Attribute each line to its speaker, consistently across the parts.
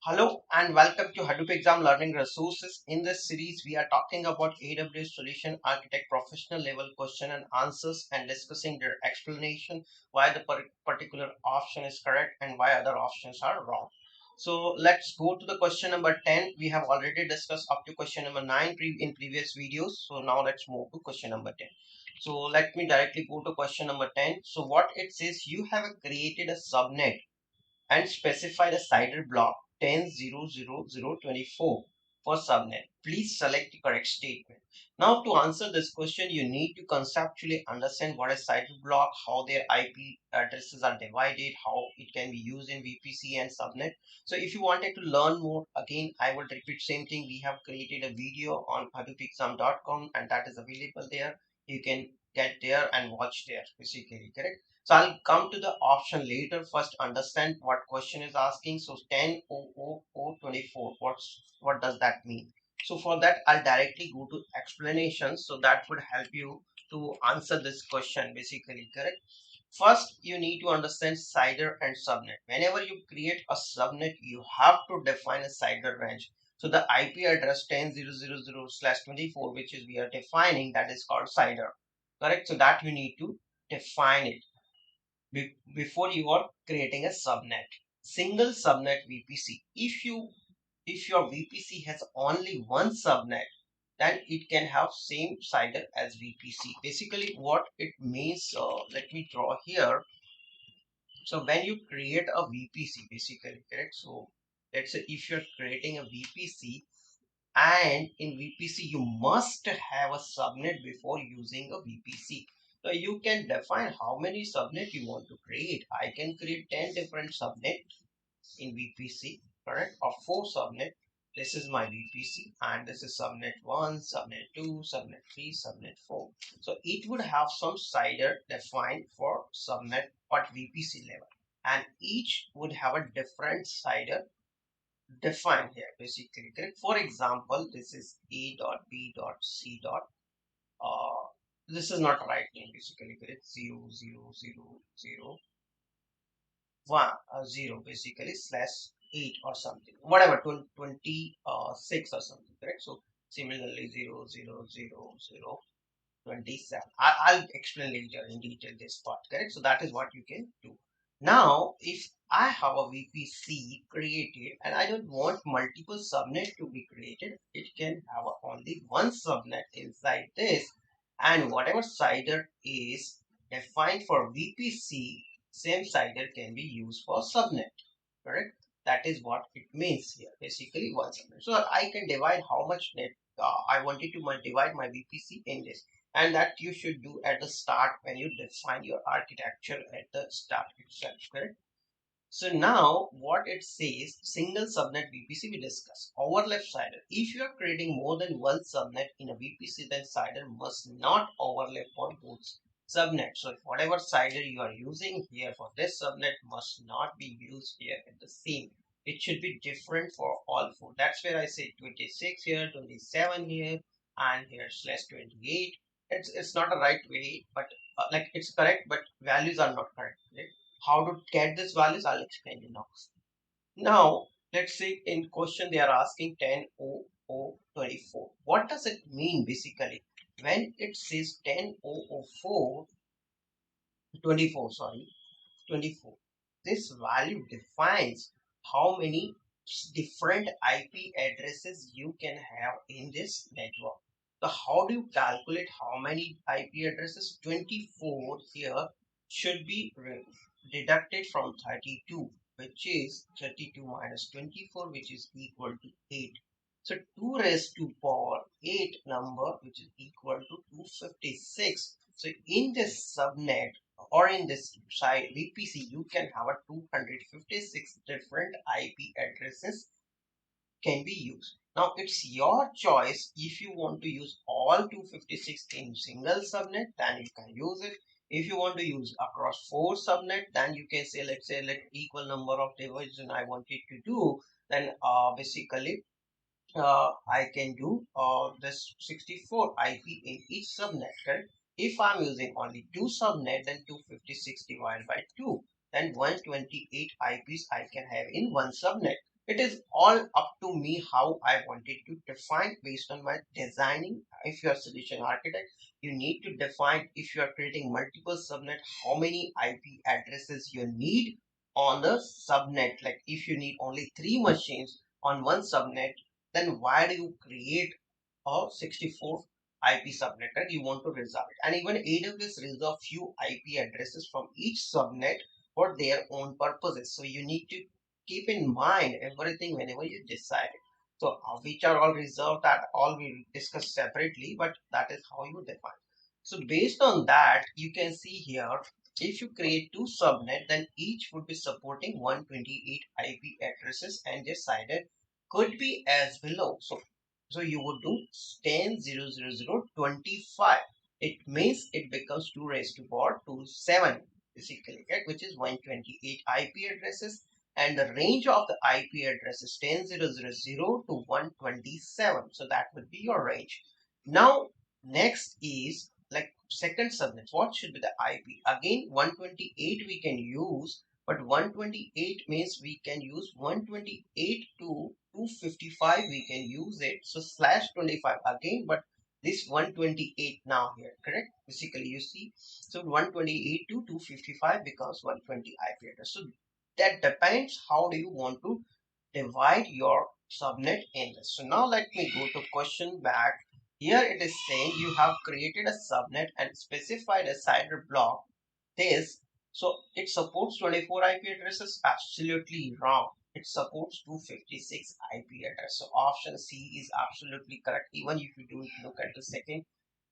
Speaker 1: Hello and welcome to Hadoop Exam Learning Resources. In this series, we are talking about AWS Solution Architect professional level question and answers and discussing their explanation, why the particular option is correct and why other options are wrong. So let's go to the question number 10. We have already discussed up to question number 9 in previous videos. So now let's move to question number 10. So let me directly go to question number 10. So what it says, you have created a subnet and specify the CIDR block 10.0.0.24 for subnet. Please select the correct statement. Now to answer this question, you need to conceptually understand what is CIDR block, how their IP addresses are divided, how it can be used in VPC and subnet. So if you wanted to learn more, again, I will repeat same thing. We have created a video on hadoopexam.com and that is available there. You can get there and watch there basically, correct? So I'll come to the option later. First, understand what question is asking. So 10.0.0.24. What does that mean? So for that, I'll directly go to explanations. So that would help you to answer this question basically, correct? First, you need to understand CIDR and subnet. Whenever you create a subnet, you have to define a CIDR range. So the IP address 10.0.0.24, which is we are defining, that is called CIDR, correct? So that you need to define it before you are creating a subnet. Single subnet VPC. If your VPC has only one subnet, then it can have same cider as VPC. Basically, what it means. Let me draw here. So when you create a VPC, basically, correct. So let's say if you're creating a VPC, and in VPC you must have a subnet before using a VPC. So you can define how many subnet you want to create. I can create 10 different subnet in VPC, correct, or 4 subnet. This is my VPC and this is subnet 1, subnet 2, subnet 3, subnet 4. So it would have some cider defined for subnet at VPC level, and each would have a different cider defined here basically, correct? For example, this is a dot b dot c dot uh this is not right name basically, correct? 0 0 0 0 0 basically slash 8 or something, whatever, 26 or something, correct? So similarly 0 0 0 0 27. I'll explain later in detail this part, correct? So that is what you can do. Now, if I have a VPC created and I don't want multiple subnet to be created, it can have only one subnet inside this, and whatever cider is defined for VPC, same cider can be used for subnet, correct? That is what it means here, basically one subnet. So I can divide how much net I wanted to divide my VPC in this, and that you should do at the start when you define your architecture at the start itself, correct? So now what it says, single subnet VPC we discuss. Overlap cider. If you are creating more than one subnet in a VPC, then cider must not overlap for both subnets. So whatever cider you are using here for this subnet must not be used here at the same. It should be different for all four. That's where I say 26 here, 27 here, and here slash 28. It's not a right way, but like it's correct, but values are not correct. Right? How to get these values, I'll explain you now. Now, let's say in question they are asking 10.0.0.24. What does it mean basically? When it says 10.0.0.4, sorry, 24, this value defines how many different IP addresses you can have in this network. So how do you calculate how many IP addresses? 24 here should be deducted from 32, which is 32 minus 24, which is equal to 8. So 2 raised to power 8 number, which is equal to 256. So in this subnet or in this side VPC, you can have a 256 different IP addresses can be used. Now it's your choice. If you want to use all 256 in single subnet, then you can use it. If you want to use across 4 subnet, then you can say, let's say, let equal number of division I want it to do, then basically I can do this 64 IP in each subnet, correct? If I'm using only 2 subnet, then 256 divided by 2, then 128 IPs I can have in one subnet. It is all up to me how I wanted to define based on my designing. If you're a solution architect, you need to define if you are creating multiple subnet, how many IP addresses you need on the subnet. Like if you need only 3 machines on one subnet, then why do you create a 64 IP subnet that you want to resolve it? And even AWS reserve few IP addresses from each subnet for their own purposes. So you need to keep in mind everything whenever you decide. So which are all reserved, that all we'll discuss separately, but that is how you define. So based on that, you can see here, if you create two subnet, then each would be supporting 128 IP addresses, and their cider could be as below. So you would do 10.0.0.0.25. It means it becomes 2 raised to power 7 basically, right? Which is 128 IP addresses, and the range of the IP address is 10.0.0.0 to 127. So that would be your range. Now, next is like second subnet. What should be the IP? Again, 128 we can use, but 128 means we can use 128 to 255. We can use it. So slash 25 again, but this 128 now here, correct? Basically, you see, so 128 to 255 becomes 120 IP address. So that depends how do you want to divide your subnet in this. So now let me go to question back. Here it is saying you have created a subnet and specified a cider block. This, so it supports 24 IP addresses. Absolutely wrong. It supports 256 IP address. So option C is absolutely correct. Even if you don't look at the second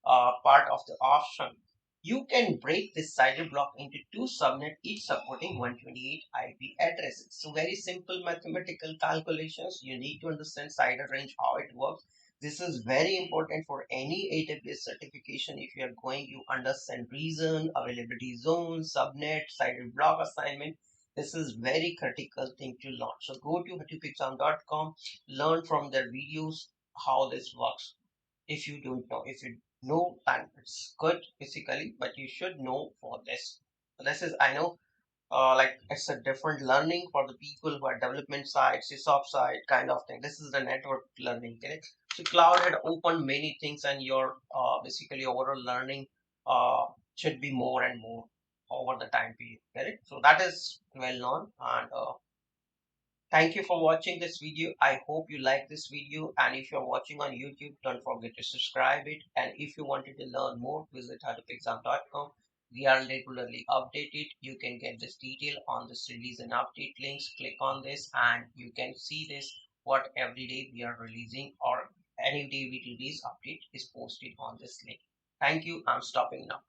Speaker 1: part of the option, you can break this cider block into two subnet, each supporting 128 IP addresses. So very simple mathematical calculations. You need to understand cider range, how it works. This is very important for any AWS certification. If you are going, you understand reason, availability zone, subnet, cider block assignment. This is very critical thing to learn. So go to hatupexam.com, learn from their videos how this works. If you don't know, if you know, then it's good basically, but you should know for this. So this is, I know, like it's a different learning for the people who are development side, sysop side kind of thing. This is the network learning, correct? So cloud had opened many things, and your basically overall learning uh, should be more and more over the time period, correct? So that is well known. And thank you for watching this video. I hope you like this video, and if you're watching on YouTube, don't forget to subscribe it. And if you wanted to learn more, visit hatupexam.com. We are regularly updated. You can get this detail on this release and update links. Click on this and you can see this what every day we are releasing, or any day we release update is posted on this link. Thank you. I'm stopping now.